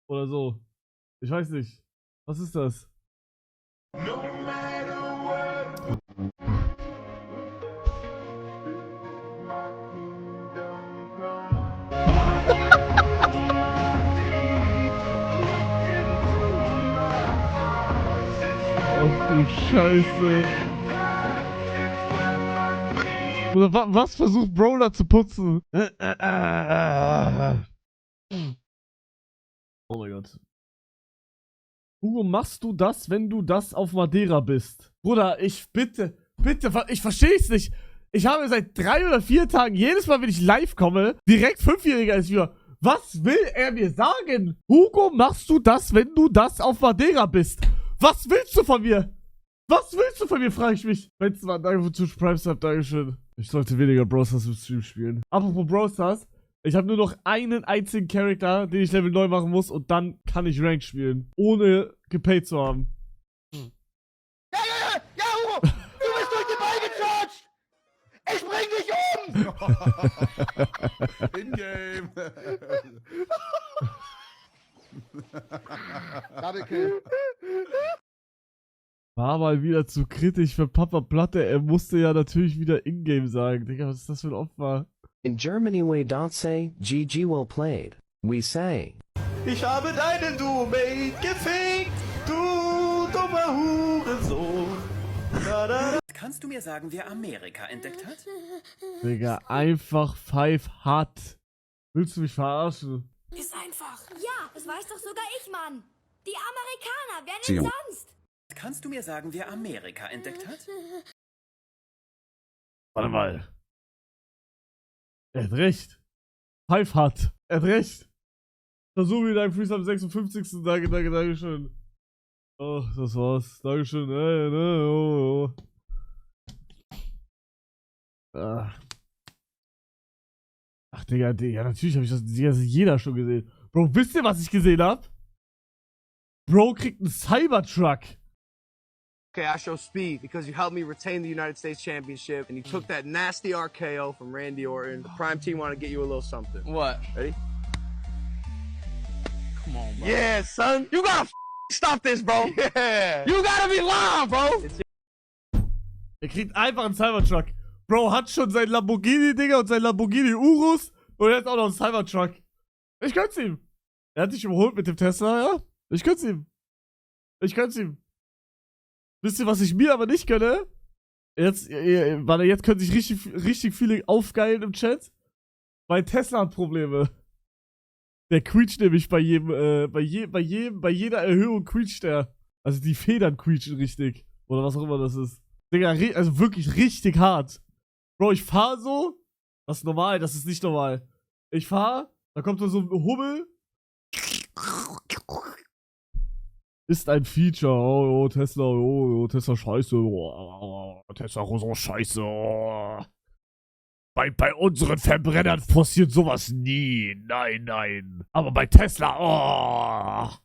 Oder so. Ich weiß nicht. Was ist das? Ach du Scheiße. Oder was versucht Brawler zu putzen? Oh mein Gott. Hugo, machst du das, wenn du das auf Madeira bist? Bruder, ich bitte, ich verstehe es nicht. Ich habe seit 3 oder 4 Tagen, jedes Mal, wenn ich live komme, direkt 5-Jähriger als wir. Was will er mir sagen? Hugo, machst du das, wenn du das auf Madeira bist? Was willst du von mir? Was willst du von mir, frage ich mich. Wenn's mal, danke für Prime Sub, dankeschön. Ich sollte weniger Brawl Stars im Stream spielen. Apropos Brawl Stars, ich habe nur noch einen einzigen Charakter, den ich Level 9 machen muss und dann kann ich Rank spielen. Ohne gepaid zu haben. Ja, Hugo! Du bist durch den Ball getratscht! Ich bring dich um! In-game. Double Kill. War mal wieder zu kritisch für Papa Platte. Er musste ja natürlich wieder Ingame sagen. Digga, was ist das für ein Opfer? In Germany we don't say GG well played. We say Ich habe deinen Domain gefickt, du dummer Hurensohn. Kannst du mir sagen, wer Amerika entdeckt hat? Digga, einfach 5 hart. Willst du mich verarschen? Ist einfach. Ja, das weiß doch sogar ich, Mann. Die Amerikaner, wer denn sonst? Kannst du mir sagen, wer Amerika entdeckt hat? Warte mal. Er hat recht. 5 hart. Er hat recht. Versuch wieder ein Freeze am 56. Danke schön. Oh, das war's. Dankeschön. Oh. Ach, Digga, natürlich habe ich das jeder schon gesehen. Bro, wisst ihr, was ich gesehen hab? Bro kriegt einen Cybertruck. Okay, I show speed because you helped me retain the United States Championship and you took that nasty RKO from Randy Orton. The Prime Team want to get you a little something. What? Ready? Come on, bro. Yeah, son. You gotta stop this, bro. Yeah. You gotta be lying, bro. Er kriegt einfach einen Cybertruck. Bro hat schon sein Lamborghini, Digga, und sein Lamborghini Urus und jetzt auch noch einen Cybertruck. Ich gönn's ihm. Er hat dich überholt mit dem Tesla, ja? Ich gönn's ihm. Wisst ihr, was ich mir aber nicht gönne? Jetzt können sich richtig viele aufgeilen im Chat. Weil Tesla hat Probleme. Der quietscht nämlich bei jeder Erhöhung quietscht der. Also die Federn quietschen richtig. Oder was auch immer das ist. Digga, also wirklich richtig hart. Bro, ich fahr so. Das ist normal, das ist nicht normal. Ich fahr, da kommt so ein Hubbel. Ist ein Feature. Oh, Tesla, Tesla scheiße. Oh, Tesla so scheiße. Oh. Bei unseren Verbrennern passiert sowas nie. Nein. Aber bei Tesla,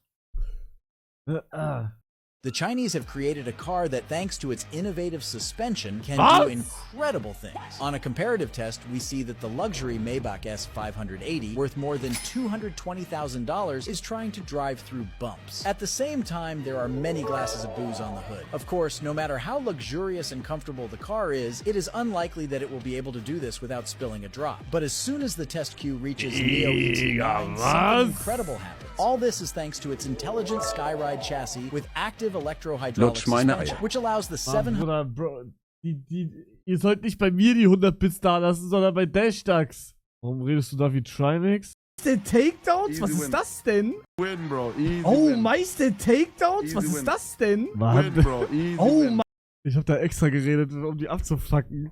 The Chinese have created a car that, thanks to its innovative suspension, can do incredible things. On a comparative test, we see that the luxury Maybach S580, worth more than $220,000, is trying to drive through bumps. At the same time, there are many glasses of booze on the hood. Of course, no matter how luxurious and comfortable the car is, it is unlikely that it will be able to do this without spilling a drop. But as soon as the test queue reaches Neo ET9, something incredible happens. All this is thanks to its intelligent Skyride chassis with active electro-hydraulic suspension, which allows the 700... Bro, ihr sollt nicht bei mir die 100 Bits da lassen, sondern bei Dashdax. Warum redest du da wie Trimax? Meister Takedowns? Was ist das denn? Win, Bro. Easy win. Meister Takedowns? Was ist das denn? Win, Bro. Easy win. Ich hab da extra geredet, um die abzufacken.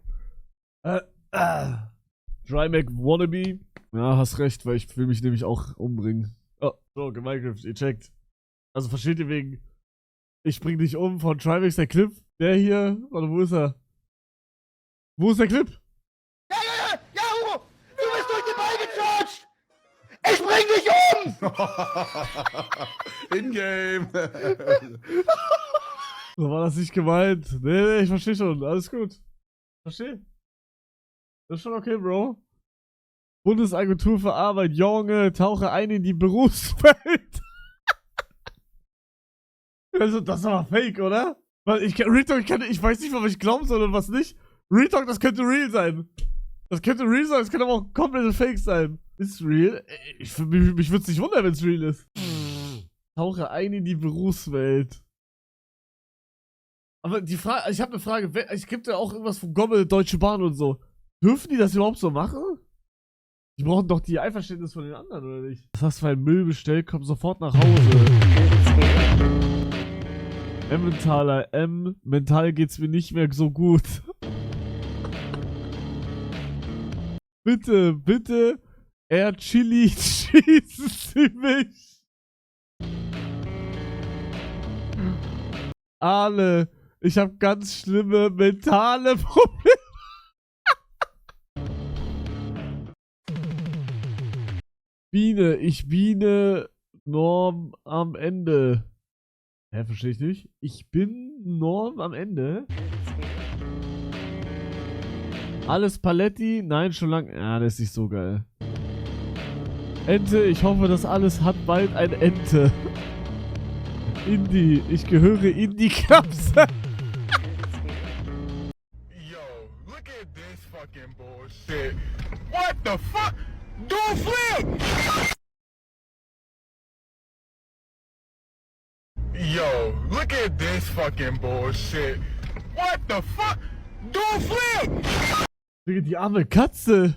Trimac Wannabe. Ja, hast recht, weil ich will mich nämlich auch umbringen. Oh, so, Minecraft, ihr checkt. Also versteht ihr wegen... Ich bring dich um von Trimax, der Clip. Der hier, warte, wo ist er? Wo ist der Clip? Ja, Hugo! Du bist durch den Ball getratscht! Ich bring dich um! In-game. So war das nicht gemeint. Nee, ich verstehe schon. Alles gut. Verstehe. Das ist schon okay, Bro. Bundesagentur für Arbeit. Junge, tauche ein in die Berufswelt. Also, das ist aber fake, oder? Weil Real Talk, ich weiß nicht, was ich glauben soll und was nicht. Real Talk, das könnte real sein. Das könnte real sein, das könnte aber auch komplett fake sein. Ist real? Mich würde es nicht wundern, wenn es real ist. Tauche ein in die Berufswelt. Aber die Frage, ich habe eine Frage, es gibt ja auch irgendwas von Gommel, Deutsche Bahn und so. Dürfen die das überhaupt so machen? Die brauchen doch die Einverständnis von den anderen, oder nicht? Was hast du für ein Müll bestellt? Komm sofort nach Hause. Emmentaler M. Mental geht's mir nicht mehr so gut. Bitte, bitte. Air Chili, schießen Sie mich. Ale, ich habe ganz schlimme mentale Probleme. Biene, ich Biene, Norm am Ende. Hä, verstehe ich nicht? Ich bin Norm am Ende? Alles Paletti? Nein, schon lang. Ja, das ist nicht so geil. Ente, ich hoffe, das alles hat bald ein Ente. Indie, ich gehöre in die Klapse. Yo, look at this fucking bullshit. What the fuck? Do a flip! Yo, look at this fucking bullshit. What the fuck? Do a flip! Digga, die arme Katze.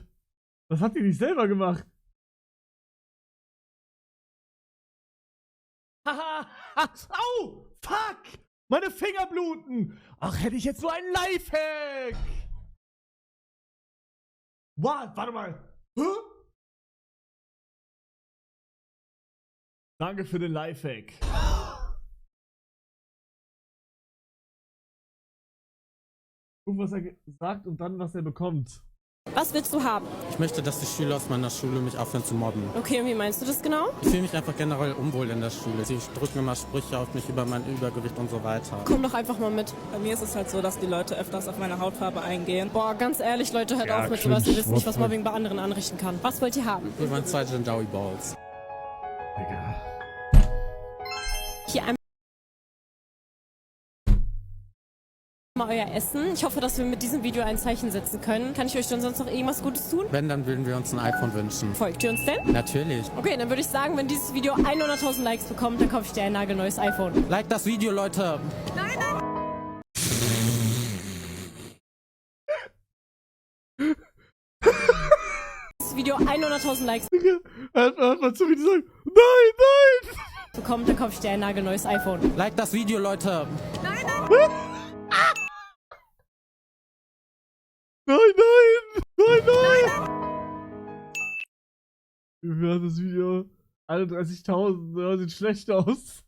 Das hat die nicht selber gemacht. Haha. Au! Fuck! Meine Finger bluten! Ach, hätte ich jetzt nur einen Lifehack! What? Warte mal. Hä? Danke für den Lifehack. Guck, was er sagt und dann, was er bekommt. Was willst du haben? Ich möchte, dass die Schüler aus meiner Schule mich aufhören zu mobben. Okay, und wie meinst du das genau? Ich fühle mich einfach generell unwohl in der Schule. Sie drücken immer Sprüche auf mich über mein Übergewicht und so weiter. Komm doch einfach mal mit. Bei mir ist es halt so, dass die Leute öfters auf meine Hautfarbe eingehen. Boah, ganz ehrlich, Leute, hört auf mit sowas. Ihr wisst nicht, was Mobbing bei anderen anrichten kann. Was wollt ihr haben? Wir wollen 2 Joey Balls. Digga. Hier einmal euer Essen. Ich hoffe, dass wir mit diesem Video ein Zeichen setzen können. Kann ich euch dann sonst noch irgendwas Gutes tun? Wenn, dann würden wir uns ein iPhone wünschen. Folgt ihr uns denn? Natürlich. Okay, dann würde ich sagen, wenn dieses Video 100.000 Likes bekommt, dann kaufe ich dir ein nagelneues iPhone. Like das Video, Leute! Dieses Video 100.000 Likes Digga, hört mal zu, wie die sagen, nein, nein! bekommt, dann kaufe ich dir ein nagelneues iPhone. Like das Video, Leute! Nein, nein! Nein, nein! Wie viel hat das Video? 31.000, das sieht schlecht aus.